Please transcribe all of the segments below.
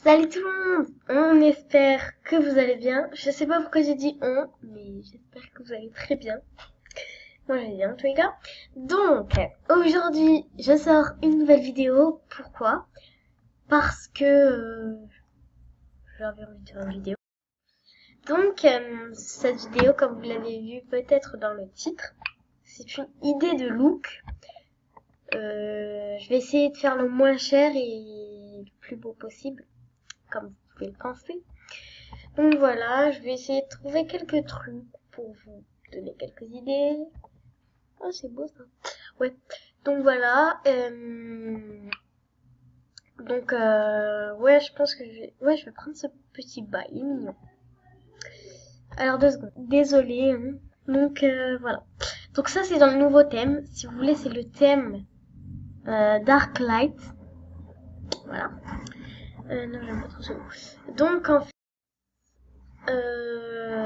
Salut tout le monde, on espère que vous allez bien. Je sais pas pourquoi j'ai dit on, mais j'espère que vous allez très bien. Moi je vais bien en tous les cas. Donc, aujourd'hui, je sors une nouvelle vidéo. Pourquoi? Parce que j'avais envie de faire une vidéo. Donc, cette vidéo, comme vous l'avez vu peut-être dans le titre, c'est une idée de look. Je vais essayer de faire le moins cher et le plus beau possible, comme vous pouvez le penser. Donc voilà, je vais essayer de trouver quelques trucs pour vous donner quelques idées. Oh, c'est beau ça. Ouais. Donc voilà. Ouais, je pense que je vais prendre ce petit bas. Il est mignon. Alors 2 secondes. Désolée. Hein. Donc voilà. Donc ça c'est dans le nouveau thème. Si vous voulez, c'est le thème Dark Light. Voilà. Non, j'aime pas trop ce mot. Donc en fait,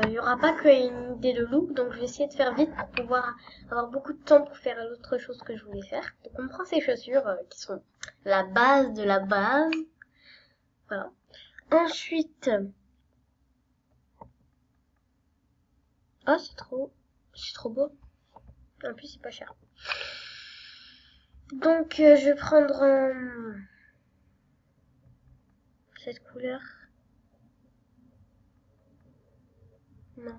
il y aura pas qu'une idée de look, donc je vais essayer de faire vite pour pouvoir avoir beaucoup de temps pour faire l'autre chose que je voulais faire. Donc on prend ces chaussures qui sont la base de la base. Voilà. Ensuite, oh c'est trop beau. En plus c'est pas cher. Donc je vais prendre cette couleur. Non.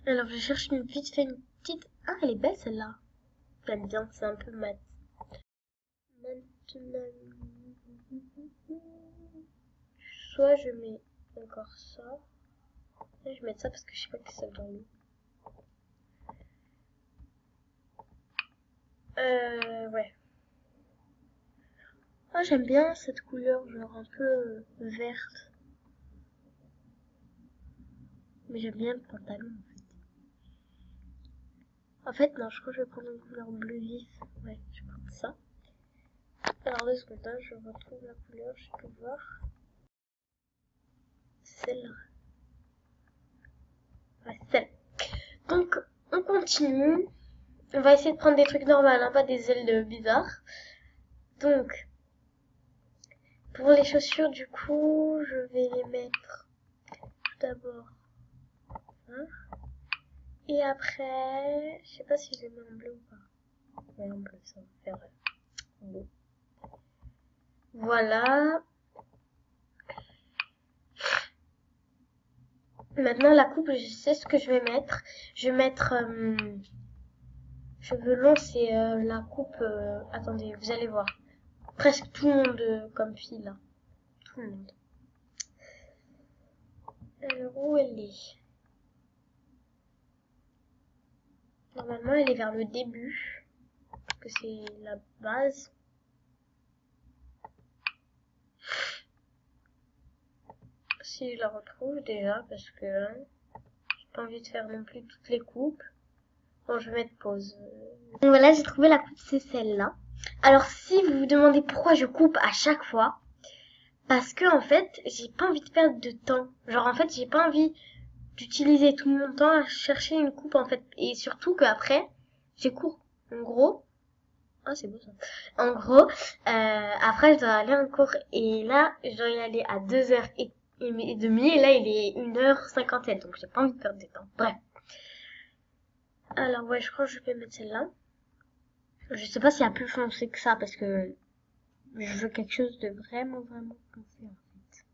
Alors je cherche vite fait une petite. Ah, elle est belle celle-là. J'aime bien, c'est un peu mat. Maintenant, soit je mets encore ça. Et je vais mettre ça parce que je sais pas que ça dans l'eau. Ouais. Ah, j'aime bien cette couleur, genre un peu verte. Mais j'aime bien le pantalon en fait. Non, je crois que je vais prendre une couleur bleu vif. Ouais, je vais prendre ça. Alors 2 secondes, hein, je retrouve la couleur, je peux voir. Celle-là. Ouais, celle. Donc, on continue. On va essayer de prendre des trucs normaux, hein, pas des ailes bizarres. Donc, pour les chaussures, du coup, je vais les mettre tout d'abord. Hein. Et après, je sais pas si je les mets en bleu ou pas. Ouais, en bleu, ça va faire beau. Voilà. Maintenant, la coupe, je sais ce que je vais mettre. Je vais mettre cheveux longs, c'est la coupe. Attendez, vous allez voir. Presque tout le monde comme fille là. Tout le monde. Alors, où elle est? Normalement, elle est vers le début. Parce que c'est la base. Si je la retrouve déjà, parce que j'ai pas envie de faire non plus toutes les coupes. Bon, je vais mettre pause. Donc voilà, j'ai trouvé la coupe, c'est celle-là. Alors, si vous vous demandez pourquoi je coupe à chaque fois, parce que en fait, j'ai pas envie de perdre de temps. Genre, en fait, j'ai pas envie d'utiliser tout mon temps à chercher une coupe, en fait. Et surtout qu'après, j'ai cours. En gros, ah, c'est beau ça. En gros, après, je dois aller en cours. Et là, je dois y aller à 2h30. Et là, il est 1h57. Donc, j'ai pas envie de perdre de temps. Bref. Alors, ouais, je crois que je vais mettre celle-là. Je sais pas s'il y a plus foncé que ça, parce que je veux quelque chose de vraiment, vraiment foncé, en fait.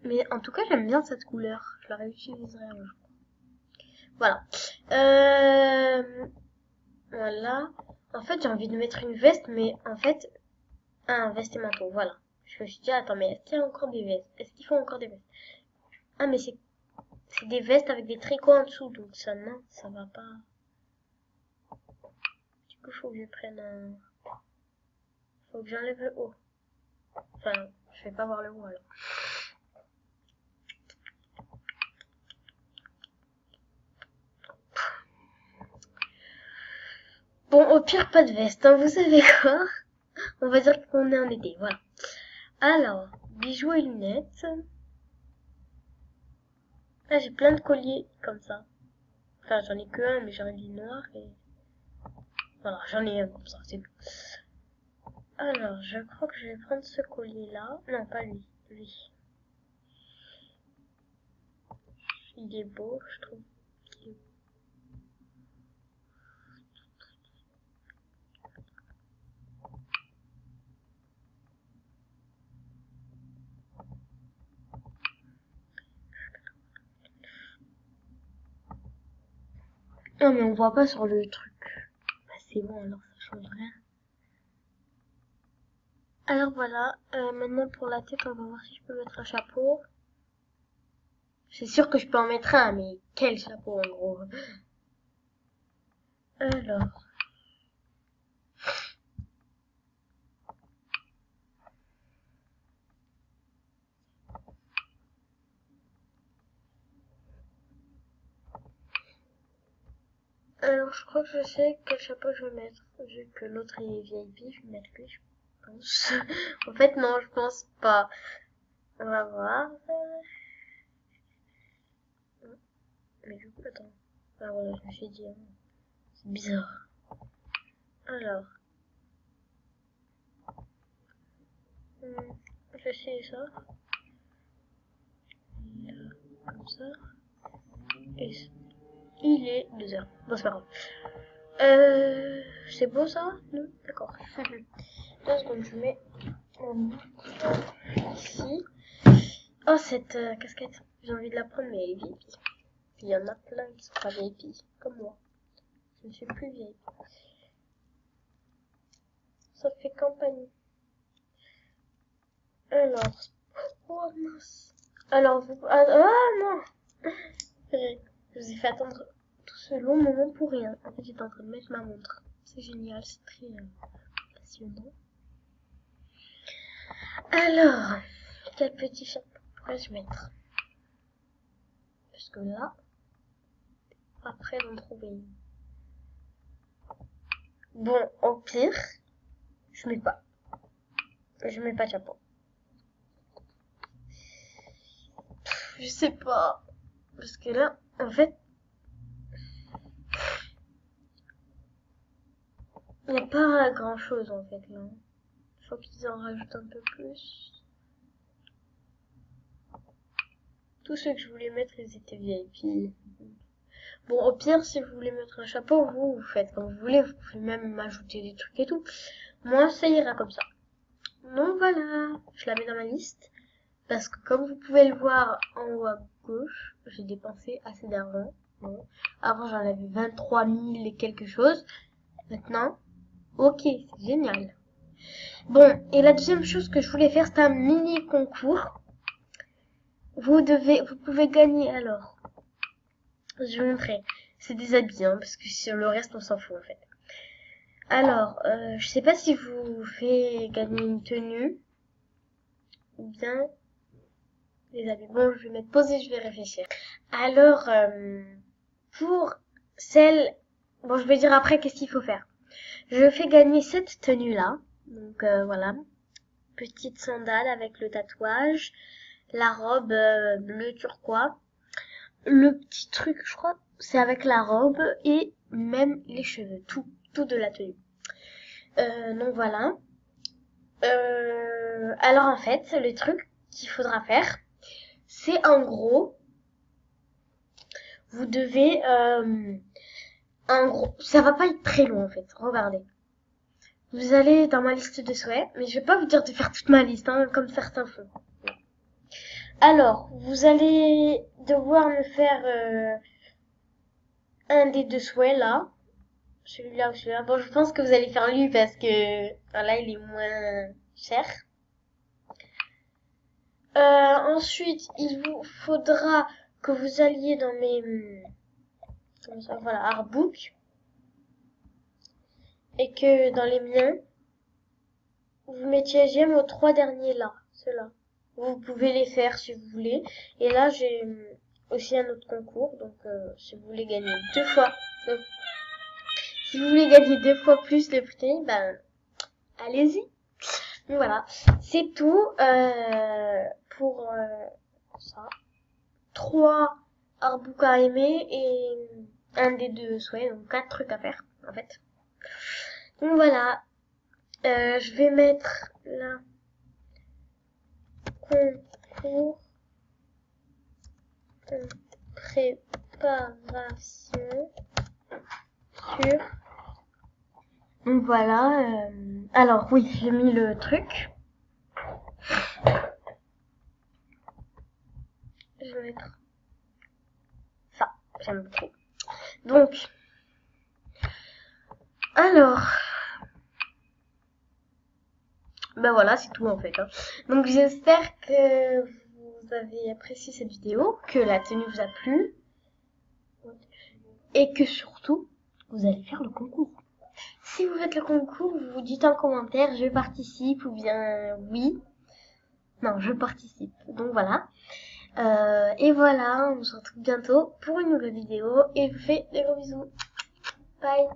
Mais en tout cas, j'aime bien cette couleur. Je la réutiliserai un jour. Voilà. Voilà. En fait, j'ai envie de mettre une veste, mais en fait, un veste et manteau, voilà. Je me suis dit, attends, mais est-ce qu'il y a encore des vestes? Est-ce qu'il faut encore des vestes? Ah, mais c'est des vestes avec des tricots en dessous, donc ça, non, ça va pas. Du coup, faut que je prenne un... Faut que j'enlève le haut. Enfin, je vais pas voir le haut, alors. Bon, au pire, pas de veste, hein, vous savez quoi? On va dire qu'on est en été, voilà. Alors, bijoux et lunettes. Ah, j'ai plein de colliers comme ça. Enfin, j'en ai que un, mais j'en ai des noirs et... Voilà, j'en ai un comme ça, c'est tout. Alors, je crois que je vais prendre ce collier-là. Non, pas lui. Lui. Il est beau, je trouve. Non, mais on voit pas sur le truc. Bah, c'est bon, alors ça change rien. Alors voilà, maintenant pour la tête, on va voir si je peux mettre un chapeau. C'est sûr que je peux en mettre un, mais quel chapeau en gros. Alors. Alors je crois que je sais quel chapeau je vais mettre. Vu que l'autre est VIP, je vais mettre lui, je pense. En fait non, je pense pas. On va voir. Mais du coup, attends. Ah voilà, je me suis dit, hein. C'est bizarre. Alors. Je sais ça. Comme ça. Et il est 2 heures. Bon, c'est pas grave. C'est beau ça? Non? D'accord. 2 secondes, je mets mon montre ici. Oh, cette casquette. J'ai envie de la prendre, mais elle est VIP. Il y en a plein qui sont pas VIP, comme moi. Je ne suis plus vieille. Ça fait campagne. Alors. Oh mince. Alors, vous... Ah non! Je vous ai fait attendre tout ce long moment pour rien. En fait, j'étais en train de mettre ma montre. C'est génial, c'est très passionnant. Alors, quel petit chapeau pourrais-je mettre? Parce que là, après d'en trouver une. Bon, au pire, je mets pas. Je mets pas de chapeau. Je sais pas. Parce que là, en fait, il n'y a pas grand chose en fait là. Faut qu'ils en rajoutent un peu plus. Tous ceux que je voulais mettre, ils étaient VIP. Bon, au pire, si vous voulez mettre un chapeau, vous faites comme vous voulez. Vous pouvez même m'ajouter des trucs et tout. Moi, ça ira comme ça. Donc voilà, je la mets dans ma liste. Parce que comme vous pouvez le voir en haut à gauche, j'ai dépensé assez d'argent. Bon. Avant, j'en avais 23 000 et quelque chose. Maintenant, ok, c'est génial. Bon, et la deuxième chose que je voulais faire, c'est un mini concours. Vous pouvez gagner alors. Je vais vous montrer. C'est des habits, hein, parce que sur le reste, on s'en fout, en fait. Alors, je sais pas si vous fait gagner une tenue. Ou bien des habits. Bon, je vais mettre pause et je vais réfléchir. Alors, pour celle... Bon, je vais dire après qu'est-ce qu'il faut faire. Je fais gagner cette tenue-là. Donc, voilà. Petite sandale avec le tatouage. La robe bleu turquoise. Le petit truc, je crois, c'est avec la robe et même les cheveux. Tout de la tenue. Donc, voilà. Alors, en fait, le truc qu'il faudra faire, c'est en gros, vous devez, en gros, ça va pas être très long en fait. Regardez. Vous allez dans ma liste de souhaits, mais je vais pas vous dire de faire toute ma liste, hein, comme certains font. Alors, vous allez devoir me faire un des 2 souhaits là. Celui-là ou celui-là. Bon, je pense que vous allez faire lui parce que là, il est moins cher. Ensuite, il vous faudra que vous alliez dans mes... Comme ça, voilà, artbook. Et que dans les miens, vous mettiez j'aime aux 3 derniers là, ceux-là. Vous pouvez les faire si vous voulez. Et là, j'ai aussi un autre concours, donc si vous voulez gagner 2 fois, donc, si vous voulez gagner 2 fois plus le prix, ben allez-y. Donc voilà, c'est tout pour ça. 3 artbook à aimer et un des deux souhaits, donc 4 trucs à faire en fait. Donc voilà, je vais mettre là concours préparation sur. Donc voilà, alors oui, j'ai mis le truc. Je vais mettre ça, j'aime beaucoup. Donc, alors, ben voilà, c'est tout en fait. Hein. Donc j'espère que vous avez apprécié cette vidéo, que la tenue vous a plu, et que surtout, vous allez faire le concours. Si vous faites le concours, vous dites en commentaire, je participe, ou bien oui. Non, je participe. Donc voilà. Et voilà, on se retrouve bientôt pour une nouvelle vidéo, et je vous fais des gros bisous. Bye.